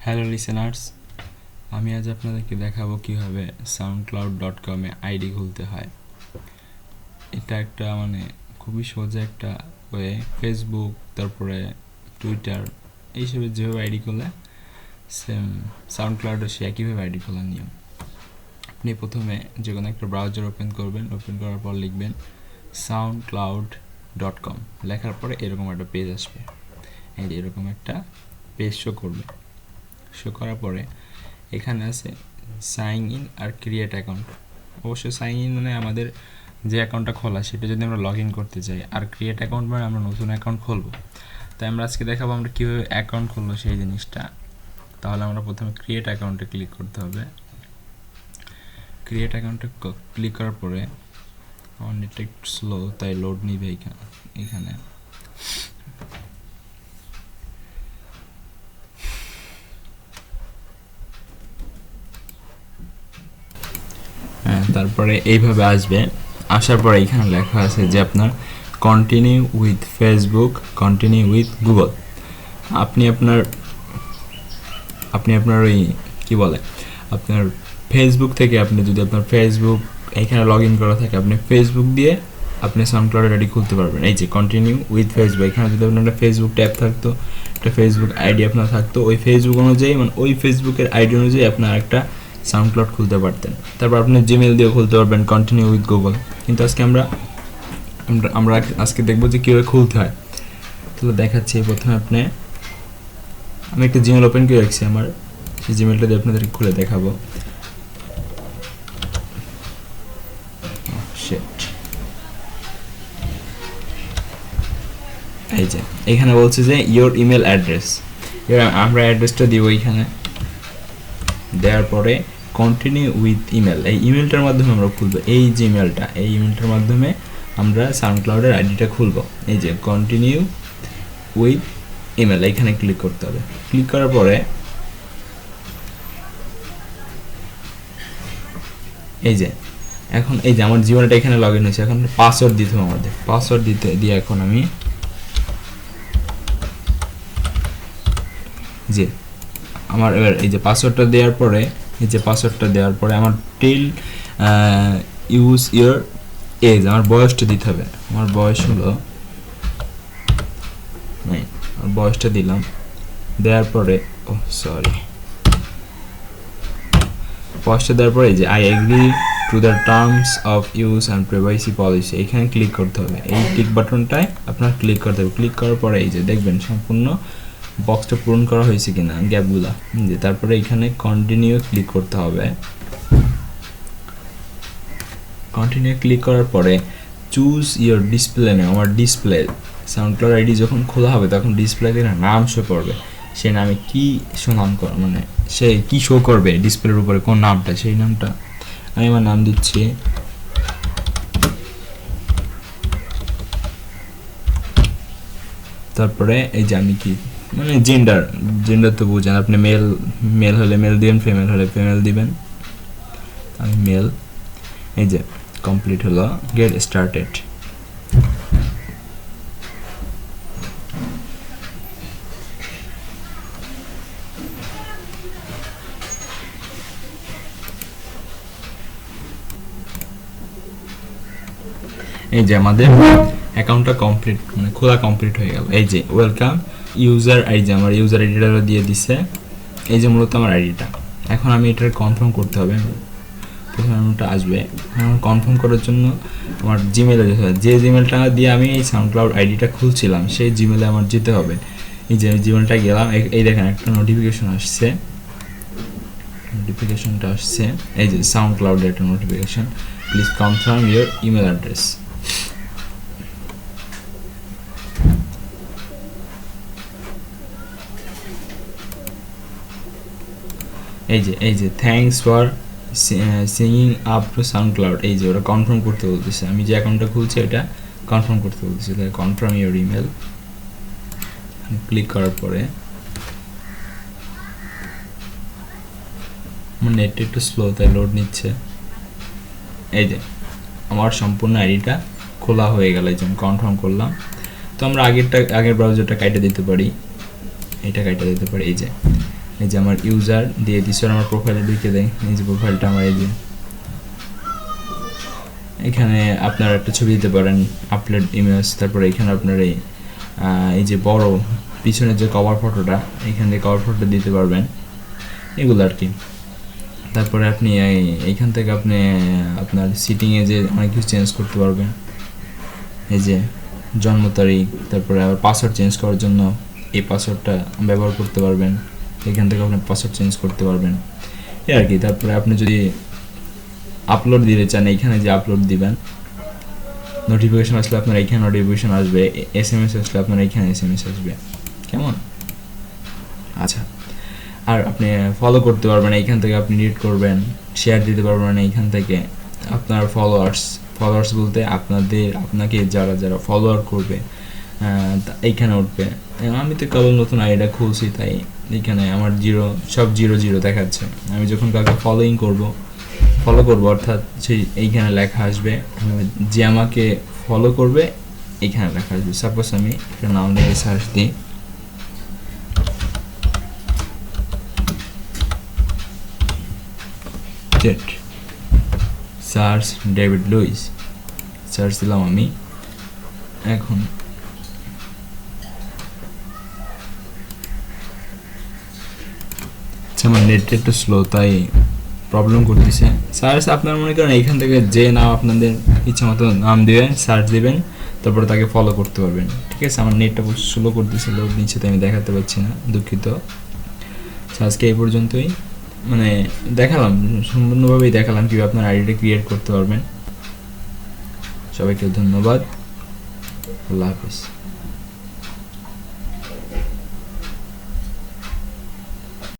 Hello listeners, আমি আজ আপনাদেরকে দেখাবো কীভাবে soundcloud.com এ আইডি খুলতে হয়। এটা একটা খুবই সোজা একটা ওয়ে। ফেসবুক, তারপরে টুইটার, এইসবের যেভাবে আইডি খোলে সেম সাউন্ডক্লাউডে সে একইভাবে আইডি খোলার নিয়ম। আপনি প্রথমে যে কোনো একটা ব্রাউজার ওপেন করবেন, ওপেন করার পর লিখবেন soundcloud.com। লেখার পরে এরকম একটা পেজ আসবে, এরকম একটা পেজ শো করার পরে এখানে আছে সাইন ইন আর ক্রিয়েট অ্যাকাউন্ট। অবশ্যই সাইন ইন আমাদের যে অ্যাকাউন্টটা খোলা সেটা যদি আমরা লগ ইন করতে চাই, আর ক্রিয়েট অ্যাকাউন্ট আমরা নতুন অ্যাকাউন্ট খুলবো। তাই আমরা আজকে দেখাবো আমরা কীভাবে অ্যাকাউন্ট খুলবো সেই জিনিসটা। তাহলে আমরা প্রথমে ক্রিয়েট অ্যাকাউন্টে ক্লিক করতে হবে। ক্রিয়েট অ্যাকাউন্টে ক্লিক করার পরে আমার নেটটা একটু স্লো, তাই লোড নিবে এখানে। তারপরে এইভাবে আসবে। আসার পরে এখানে লেখা আছে যে আপনার continue with Facebook, continue with Google. আপনি আপনার ওই কী বলে আপনার ফেসবুক থেকে আপনি যদি আপনার ফেসবুক এখানে লগ ইন করা থাকে, আপনি ফেসবুক দিয়ে আপনি সাউন্ডক্লাউড আইডি খুলতে পারবেন। এই যে কন্টিনিউ উইথ ফেসবুক, এখানে যদি আপনার একটা ফেসবুক ট্যাব থাকতো, একটা ফেসবুক আইডি আপনার থাকতো, ওই ফেসবুক অনুযায়ী ওই ফেসবুকের আইডি অনুযায়ী আপনার একটা সাউন্ডক্লাউড খুলতে পারতেন। তারপর আপনি জিমেল দিয়েও খুলতে পারবেন কন্টিনিউ উইথ গুগল। কিন্তু আজকে আমরা আজকে দেখবো যে কীভাবে খুলতে হয়। তাহলে দেখাচ্ছি। প্রথমে আমি একটা জিমেল ওপেন করে রাখছি আমার, সেই জিমেলটা দিয়ে আপনাদেরকে খুলে দেখাবো। এই যে এখানে বলছে যে ইয়োর ইমেল অ্যাড্রেস, আমরা অ্যাড্রেসটা দিব এইখানে। দেওয়ার পরে কন্টিনিউ উইথ ইমেল, এই ইমেলটার মাধ্যমে আমরা খুলবো। এই যে ইমেলটা, এই ইমেলটার মাধ্যমে আমরা সাউন্ডক্লাউডের আইডিটা খুলবো। এই যে কন্টিনিউ উইথ ইমেল, এইখানে ক্লিক করতে হবে। ক্লিক করার পরে এই যে এখন এই যে আমার জীবনটা এখানে লগ ইন হয়েছে। এখন পাসওয়ার্ড দিতে হবে আমাদের। পাসওয়ার্ড দিয়ে এখন আমি যে আমার এবার এই যে পাসওয়ার্ডটা দেওয়ার পরে আমার টিল ইউজ ইয়োর এজ, আমার বয়সটা দিতে হবে। আমার বয়স হলো, আমার বয়সটা দিলাম। দেওয়ার পরে বয়সটা দেওয়ার পরে এই যে I agree to the terms of use and privacy policy, এইখানে ক্লিক করতে হবে। এই টিক বাটনটায় আপনার ক্লিক করতে হবে। ক্লিক করার পরে এই যে দেখবেন সম্পূর্ণ বক্সটা পূরণ করা হয়েছে কিনা, গ্যাপগুলা। যে তারপরে এখানে কন্টিনিউ ক্লিক করতে হবে। কন্টিনিউ ক্লিক করার পরে চুজ ইয়োর ডিসপ্লে নেম, আমার ডিসপ্লে সাউন্ডক্লাউড আইডি যখন খোলা হবে তখন ডিসপ্লেতে নাম শো করবে। সে নামে কি নাম সে কি শো করবে ডিসপ্লের উপরে, কোন নামটা, সেই নামটা আমি আমার নাম দিচ্ছি। তারপরে এই যে আমি কি জেন্ডার তো বুঝেন আপনি, মেল হলে মেল দিবেন, ফিমেল হলে ফিমেল দিবেন। আমি মেল। এই যে কমপ্লিট হলো, গেট স্টার্টেড। এই যে আমাদের অ্যাকাউন্টটা কমপ্লিট খোলা কমপ্লিট হয়ে গেল। এই যে ওয়েলকাম ইউজার আইডি, আমার ইউজার আইডিটা দিয়ে দিছে। এই যে মূলত আমার আইডিটা। এখন আমি এটার কনফার্ম করতে হবে। প্রথমে ওটা আসবে, কনফার্ম করার জন্য আমার জিমেলে যেতে হবে। যে জিমেলটা দিয়ে আমি এই সাউন্ডক্লাউড আইডিটা খুলছিলাম সেই জিমেলে আমার যেতে হবে। এই যে জিমেলটা গেলাম, এই দেখেন একটা নোটিফিকেশনটা আসছে। এই যে সাউন্ডক্লাউডের একটা notification, please confirm your email address. এই যে thanks for singing up to SoundCloud. এই যে ওরা কনফার্ম করতে বলতেছে, আমি যে অ্যাকাউন্টটা খুলছি এটা কনফার্ম করতে বলতেছে। তাহলে কনফার্ম ইয়োর ইমেল ক্লিক করার পরে আমার নেটটা একটু স্লো, তাই লোড নিচ্ছে। এই যে আমার সম্পূর্ণ আইডিটা খোলা হয়ে গেল, এই যে আমি কনফার্ম করলাম। তো আমরা আগের ব্রাউজারটা কাইটে দিতে পারি, এটা কাইটে দিতে পারি। এই যে এই যে আমার ইউজার দিয়ে দিচ্ছি, আমার প্রোফাইলে ঢুকে দেয়, এই যে প্রোফাইলটা আমার, এই যে এখানে আপনারা একটা ছবি দিতে পারেন, আপলোড ইমেজ, তারপরে এখানে আপনার এই যে বড় পিছনের যে কভার ফটোটা, এখান থেকে কভার ফটো দিতে পারবেন, এগুলো আর কি। তারপরে আপনি এইখান থেকে আপনি আপনার সিটিংয়ে যে অনেক কিছু চেঞ্জ করতে পারবেন, এই যে জন্ম তারিখ, তারপরে আবার পাসওয়ার্ড চেঞ্জ করার জন্য এই পাসওয়ার্ডটা ব্যবহার করতে পারবেন, এখান থেকে আপনি পাসওয়ার্ড চেঞ্জ করতে পারবেন এই আর কি। তারপরে আপনি যদি আপলোড দিতে চান, এইখানে যে আপলোড দিবেন, নোটিফিকেশন আসলে আপনার এইখানে নোটিফিকেশন আসবে, SMS আসলে আপনার এইখানে SMS আসবে, কেমন? আচ্ছা, আর আপনি ফলো করতে পারবেন, এইখান থেকে আপনি রিড করবেন, শেয়ার দিতে পারবেন এইখান থেকে। আপনার ফলোয়ার্স বলতে আপনাকে যারা যারা ফলোয়ার করবে এইখানে উঠবে। আমি তো কেবল নতুন আইডিয়া খুলছি, তাই এইখানে আমার সব জিরো জিরো দেখাচ্ছে। আমি যখন কাউকে ফলো করবো অর্থাৎ সেই এইখানে লেখা আসবে, যে আমাকে ফলো করবে এইখানে লেখা আসবে। সাপোজ আমি একটা নাম লিখে সার্চ দিই, সার্চ ডেভিড লুইস, সার্চ দিলাম আমি। এখন আমার নেট একটু স্লো, তাই প্রবলেম করতেছে। সার্চ আপনার মনে করেন এইখান থেকে যে নাম আপনাদের ইচ্ছা মতো নাম দিবেন, সার্চ দিবেন, তারপরে তাকে ফলো করতে পারবেন, ঠিক আছে? আমার নেটটা স্লো করতেছে, লোড নিচ্ছে, তাই আমি দেখাতে পারছি না, দুঃখিত। আজকে এই পর্যন্তই, মানে দেখালাম, সম্পূর্ণভাবেই দেখালাম কীভাবে আপনার আইডিটা ক্রিয়েট করতে পারবেন। সবাইকে ধন্যবাদ, আল্লাহ হাফিজ।